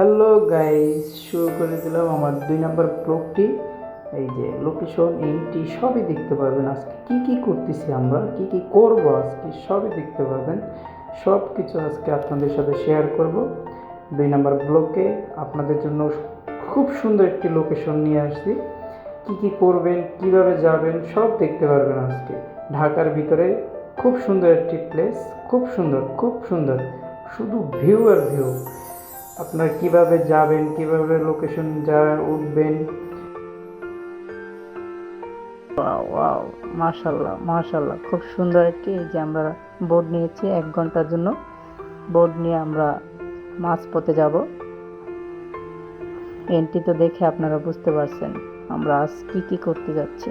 Hello guys, শুরু করে দিলাম আমার 2 নম্বর ব্লগটি। এই যে লোকেশন এন্ট্রি সবই দেখতে পারবেন। আজকে কি কি করতেছি, আমরা কি কি করব আজকে সবই দেখতে পারবেন। সব কিছু আজকে আপনাদের সাথে শেয়ার করব 2 নম্বর ব্লগে। আপনাদের জন্য খুব সুন্দর একটি লোকেশন নিয়ে আসছি। কি কি করবেন, কিভাবে যাবেন সব দেখতে পারবেন আজকে। ঢাকার ভিতরে খুব সুন্দর একটি প্লেস, খুব সুন্দর খুব সুন্দর, শুধু ভিউ আর ভিউ। আপনারা কিভাবে যাবেন, কিভাবে লোকেশন উঠবেন। ওয়াও ওয়াও, মাশাল্লাহ মাশাল্লাহ, খুব সুন্দর একটি, এই যে আমরা বোর্ড নিয়েছি 1 ঘন্টার জন্য। বোর্ড নিয়ে আমরা মাঝপথে যাব। এন্ট্রি তো দেখে আপনারা বুঝতে পারছেন আমরা আজ কি কি করতে যাচ্ছি।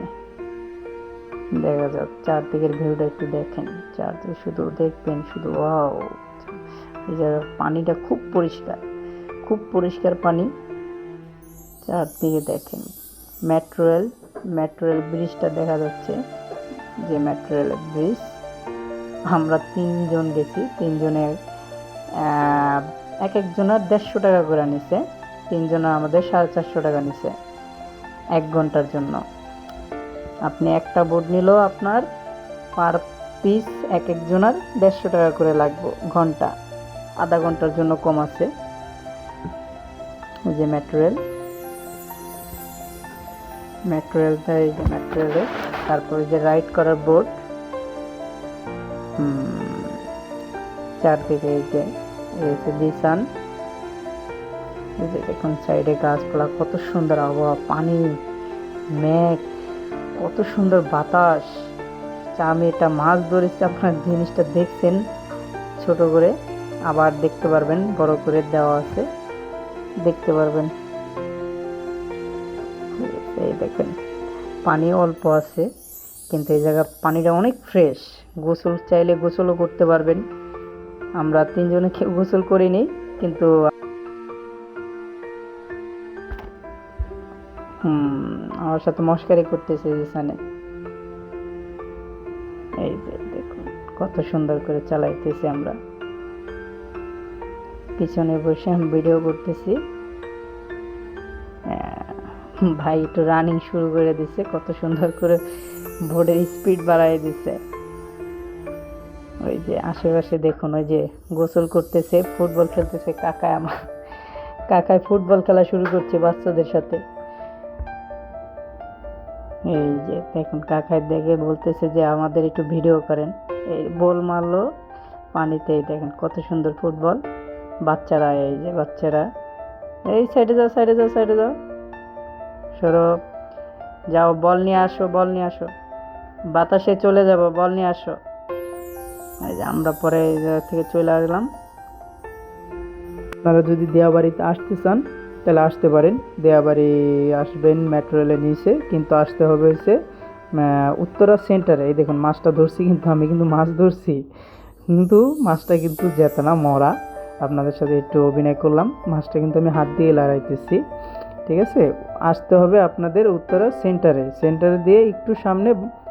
দেখা যাক, চারদিকের ভিউটা একটু দেখেন, চারদিকে শুধু দেখবেন শুধু ওয়াও। এই জায়গার পানিটা খুব পরিষ্কার, খুব পরিষ্কার পানি। চারদিকে দেখেন মেট্রো রেল, মেট্রো রেল ব্রিজটা দেখা যাচ্ছে, যে মেট্রো রেলের ব্রিজ। আমরা 3 জন গেছি, 3 জনের এক একজনের 150 টাকা করে নিছে। 3 জনের আমাদের 450 টাকা নিছে 1 ঘন্টার জন্য। আপনি একটা বোর্ড নিলেও আপনার পার পিস এক একজনের 150 টাকা করে লাগবে ঘন্টা। আধা ঘন্টার জন্য কম আছে। যে মেট্রো রেল, মেট্রো রেলটা এই যে মেট্রো রেলে, তারপরে যে রাইড করার বোর্ড। চারদিকে এই যে দিশান, এই যে দেখুন সাইডে গাছপালা, কত সুন্দর আবহাওয়া, পানি, মেঘ, কত সুন্দর বাতাস। আমি এটা মাছ ধরেছি, আপনার জিনিসটা দেখছেন ছোট করে, আবার দেখতে পারবেন বড় করে দেওয়া আছে, দেখতে পারবেন। এই দেখেন পানি অল্প আছে, কিন্তু এই জায়গার পানিটা অনেক ফ্রেশ। গোসল চাইলে গোসলও করতে পারবেন। আমরা 3 জনে গোসল করিনি, কিন্তু আমার সাথে মস্কারি করতেছে এখানে। এই যে দেখুন কত সুন্দর করে চালাইতেছি আমরা, পিছনে বসে আমি ভিডিও করতেছি। ভাই একটু রানিং শুরু করে দিছে, কত সুন্দর করে বোর্ডের স্পিড বাড়াই দিছে। ওই যে আশেপাশে দেখুন, ওই যে গোসল করতেছে, ফুটবল খেলতেছে কাকায়। আমার কাকায় ফুটবল খেলা শুরু করছে বাচ্চাদের সাথে। এই যে দেখুন কাকায় দেখে বলতেছে যে আমাদের একটু ভিডিও করেন। এই বল মারলো পানিতে, দেখেন কত সুন্দর ফুটবল। বাচ্চারা, এই যে বাচ্চারা, এই সাইডে যাও সাইডে যাও সাইডে যাও, সরো, যাও বল নিয়ে আসো, বল নিয়ে আসো, বাতাসে চলে যাব, বল নিয়ে আসো। এই যে আমরা পরে এই জায়গা থেকে চলে আসলাম। আপনারা যদি দেয়াবাড়িতে আসতে চান তাহলে আসতে পারেন। দেয়াবাড়ি আসবেন মেট্রো রেলের নিচে, কিন্তু আসতে হবে হচ্ছে উত্তরা সেন্টারে। এই দেখুন মাছটা ধরছি, কিন্তু আমি কিন্তু মাছ ধরছি, কিন্তু মাছটা কিন্তু যেত না, মরা। আপনাদের সাথে একটু অভিনয় করলাম, মাছটা কিন্তু আমি হাত দিয়ে লড়াইতেছি। ঠিক আছে, আসতে হবে আপনাদের উত্তরা সেন্টারে। সেন্টারে দিয়ে একটু সামনে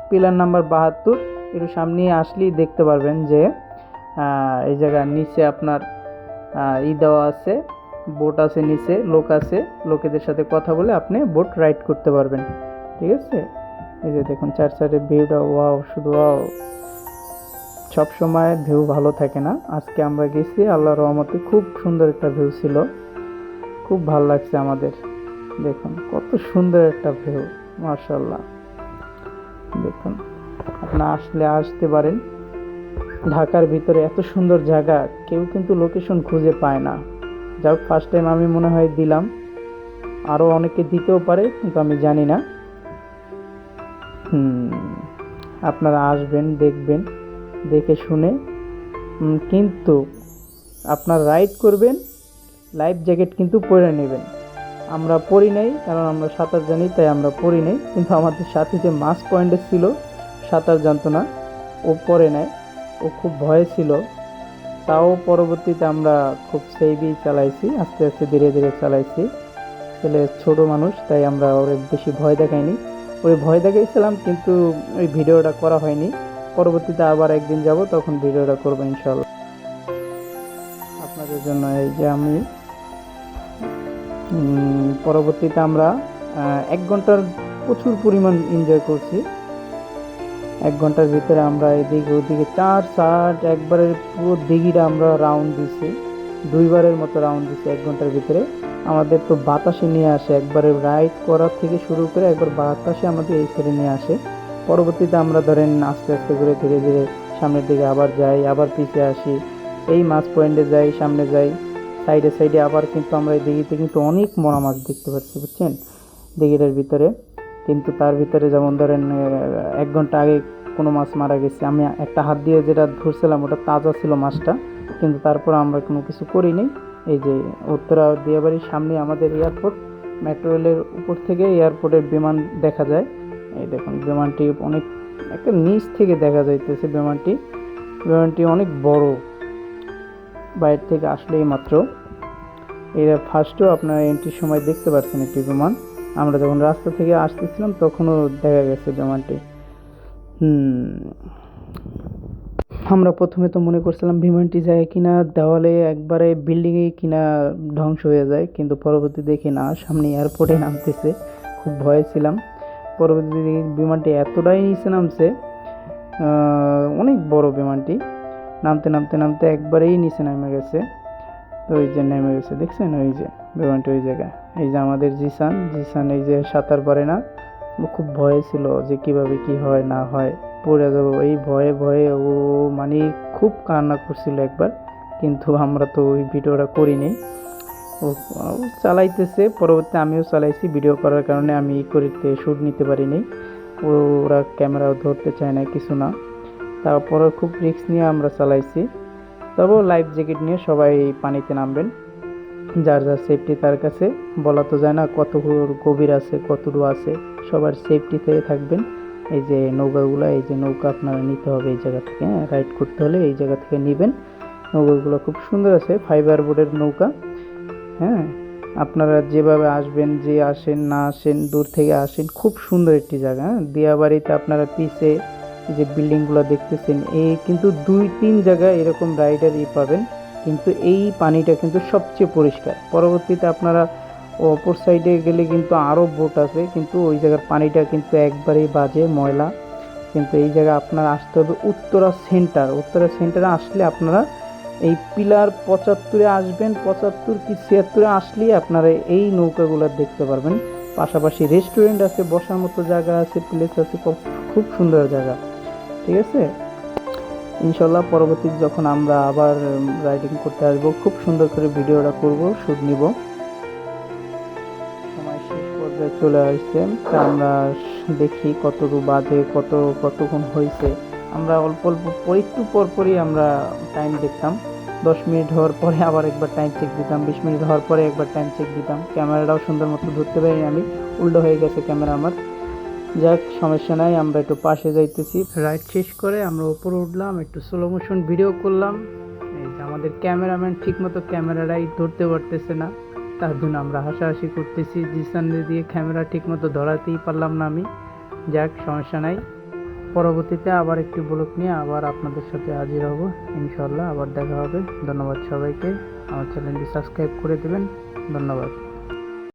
পিলার নাম্বার 72, একটু সামনে আসলেই দেখতে পারবেন যে এই জায়গার নিচে আপনার দেওয়া আছে, বোট আছে, নিচে লোক আছে, লোকেদের সাথে কথা বলে আপনি বোট রাইড করতে পারবেন। ঠিক আছে, এই যে দেখুন চার সাইডের ভিউটা, ওয়াও, শুধু ওয়াও। সব সময় ভিউ ভালো থাকে না, আজকে আমরা গেছি আল্লাহর রহমতে খুব সুন্দর একটা ভিউ ছিল, খুব ভালো লাগছে আমাদের। দেখুন কত সুন্দর একটা ভিউ, মাশাআল্লাহ। দেখুন আপনারা আসতে পারেন। ঢাকার ভিতরে এত সুন্দর জায়গা কেউ কিন্তু লোকেশন খুঁজে পায় না। যাক, ফার্স্ট টাইম আমি মনে হয় দিলাম, আরও অনেকে দিতেও পারে, কিন্তু আমি জানি না। আপনারা আসবেন, দেখবেন, দেখে শুনে, কিন্তু আপনার রাইড করবেন, লাইফ জ্যাকেট কিন্তু পরে নেবেন। আমরা পরি নাই, কারণ আমরা সাঁতার জানি, তাই আমরা পরি নাই। কিন্তু আমাদের সাথে যে মাছ পয়েন্টে ছিল, সাঁতার জানতো না, ও পরে নেয়, ও খুব ভয়ে ছিল। তাও পরবর্তীতে আমরা খুব সেভই চালাইছি, আস্তে আস্তে ধীরে ধীরে চালাইছি। ছেলে ছোট মানুষ, তাই আমরা ওর বেশি ভয় দেখাইনি। ওই ভয় দেখাইছিলাম, কিন্তু ওই ভিডিওটা করা হয়নি। পরবর্তীতে আবার একদিন যাব, তখন ভিডিওটা করবো ইনশাল্লাহ আপনাদের জন্য। এই যে আমি পরবর্তীতে আমরা 1 ঘন্টার প্রচুর পরিমাণ এনজয় করছি। 1 ঘন্টার ভিতরে আমরা এদিকে ওদিকে 4 একবারে পুরো দিঘিটা আমরা রাউন্ড দিছি, 2বারের মতো রাউন্ড দিছি 1 ঘন্টার ভিতরে। আমাদের তো বাতাসে নিয়ে আসে, একবারে রাইড করার থেকে শুরু করে একবার বাতাসে আমাদের এই সাইডে নিয়ে আসে। পরবর্তীতে আমরা ধরেন আস্তে আস্তে করে ধীরে ধীরে সামনের দিকে আবার যাই, আবার পিছিয়ে আসি, এই মাছ পয়েন্টে যাই, সামনে যাই, সাইডে সাইডে আবার কিন্তু আমরা এই দিঘিতে কিন্তু অনেক মরা মাছ দেখতে পাচ্ছি, বুঝছেন, দিঘিটার ভিতরে। কিন্তু তার ভিতরে যেমন ধরেন 1 ঘন্টা আগে কোনো মাছ মারা গেছে, আমি একটা হাত দিয়ে যেটা ধরছিলাম ওটা তাজা ছিল মাছটা, কিন্তু তারপর আমরা কোনো কিছু করিনি। এই যে উত্তরা দিয়াবাড়ির সামনে আমাদের এয়ারপোর্ট, মেট্রো রেলের উপর থেকে এয়ারপোর্টের বিমান দেখা যায়। এই দেখুন বিমানটি অনেক একটা নিচ থেকে দেখা যাইতেছে, বিমানটি অনেক বড়, বাইরে থেকে আসলেই মাত্র। এরা ফার্স্টেও আপনারা এন্ট্রির সময় দেখতে পাচ্ছেন একটি বিমান, আমরা যখন রাস্তা থেকে আসতেছিলাম তখনও দেখা গেছে বিমানটি। আমরা প্রথমে তো মনে করছিলাম বিমানটি যায় কিনা দেওয়ালে একবারে বিল্ডিংয়ে কিনা ধ্বংস হয়ে যায়, কিন্তু পরবর্তী দেখি না, সামনে এয়ারপোর্টে নামতেছে, খুব ভয়ে ছিলাম। পরবর্তী বিমানটি এতটাই নিচে নামছে, অনেক বড় বিমানটি, নামতে নামতে নামতে একবারেই নিচে নেমে গেছে। তো ওই যে নেমে গেছে, দেখছেন ওই যে বিমানটি ওই জায়গায়। এই যে আমাদের জিসান এই যে সাঁতার পারে না, ও খুব ভয়ে ছিল যে কিভাবে কি হয় না হয়, পড়ে যাবো, এই ভয়ে ভয়ে ও মানে খুব কান্না করছিল একবার। কিন্তু আমরা তো ওই ভিডিওটা করিনি, ও চালাইতেছে, পরবর্তী আমিও চালাইছি, ভিডিও করার কারণে আমি করতে শ্যুট নিতে পারিনি, ওরা ক্যামেরাও ধরতে চায় না, কিছু না। তারপরে খুব রিস্ক নিয়ে আমরা চালাইছি। তবেও লাইফ জ্যাকেট নিয়ে সবাই পানিতে নামবেন, যার যার সেফটি তার কাছে, বলা তো যায় না কত গভীর আছে কতটুকু আছে, সবার সেফটি থেকে থাকবেন। এই যে নৌকাগুলো, এই যে নৌকা আপনারা নিতে হবে এই জায়গা থেকে, হ্যাঁ, রাইড করতে হলে এই জায়গা থেকে নেবেন। নৌকাগুলো খুব সুন্দর আছে, ফাইবার বোর্ডের নৌকা। হ্যাঁ, আপনারা যেভাবে আসবেন, যে আসেন না আসেন, দূর থেকে আসেন, খুব সুন্দর একটি জায়গা। হ্যাঁ, দিয়াবাড়িতে আপনারা পিছে যে বিল্ডিংগুলো দেখতেছেন, এই কিন্তু 2-3 জায়গায় এরকম রাইডার পাবেন, কিন্তু এই পানিটা কিন্তু সবচেয়ে পরিষ্কার। পরবর্তীতে আপনারা অপর সাইডে গেলে কিন্তু আরও বোট আছে, কিন্তু ওই জায়গার পানিটা কিন্তু একবারেই বাজে, ময়লা। কিন্তু এই জায়গায় আপনারা আসতে হবে উত্তরা সেন্টারে আসলে আপনারা এই পিলার 75-এ আসবেন, 75 কি 76-এ আসলেই আপনারা এই নৌকাগুলো দেখতে পারবেন। পাশাপাশি রেস্টুরেন্ট আছে, বসার মতো জায়গা আছে, প্লেস আছে, খুব সুন্দর জায়গা। ঠিক আছে, ইনশাল্লাহ পরবর্তীতে যখন আমরা আবার রাইডিং করতে আসবো, খুব সুন্দর করে ভিডিওটা করব, শুট নিব। সময় শেষ পর্যায়ে চলে আসছে, তা আমরা দেখি কতটুকু বাজে, কতক্ষণ হয়েছে। আমরা অল্প অল্প একটু পরপরই আমরা টাইম দেখতাম, 10 মিনিট হওয়ার পরে আবার একবার টাইম চেক দিতাম, 20 মিনিট হওয়ার পরে একবার টাইম চেক দিতাম। ক্যামেরাটাও সুন্দর মতো ধরতে পারিনি, আমি উল্টো হয়ে গেছে ক্যামেরা আমার। যাক, সমস্যা নাই, আমরা একটু পাশে যাইতেছি। রাইড শেষ করে আমরা উপরে উঠলাম, একটু স্লো মোশন ভিডিও করলাম। এই যে আমাদের ক্যামেরাম্যান ঠিক মতো ক্যামেরাটাই ধরতে পারতেছে না, তার জন্য আমরা হাসাহাসি করতেছি, জিসানদের দিয়ে ক্যামেরা ঠিক মতো ধরাতেই পারলাম না আমি। যাক, সমস্যা নাই, পরবর্তীতে আবার একটি ব্লগ নিয়ে আবার আপনাদের সাথে হাজির হব ইনশাল্লাহ, আবার দেখা হবে। ধন্যবাদ সবাইকে, আমার চ্যানেলটি সাবস্ক্রাইব করে দেবেন, ধন্যবাদ।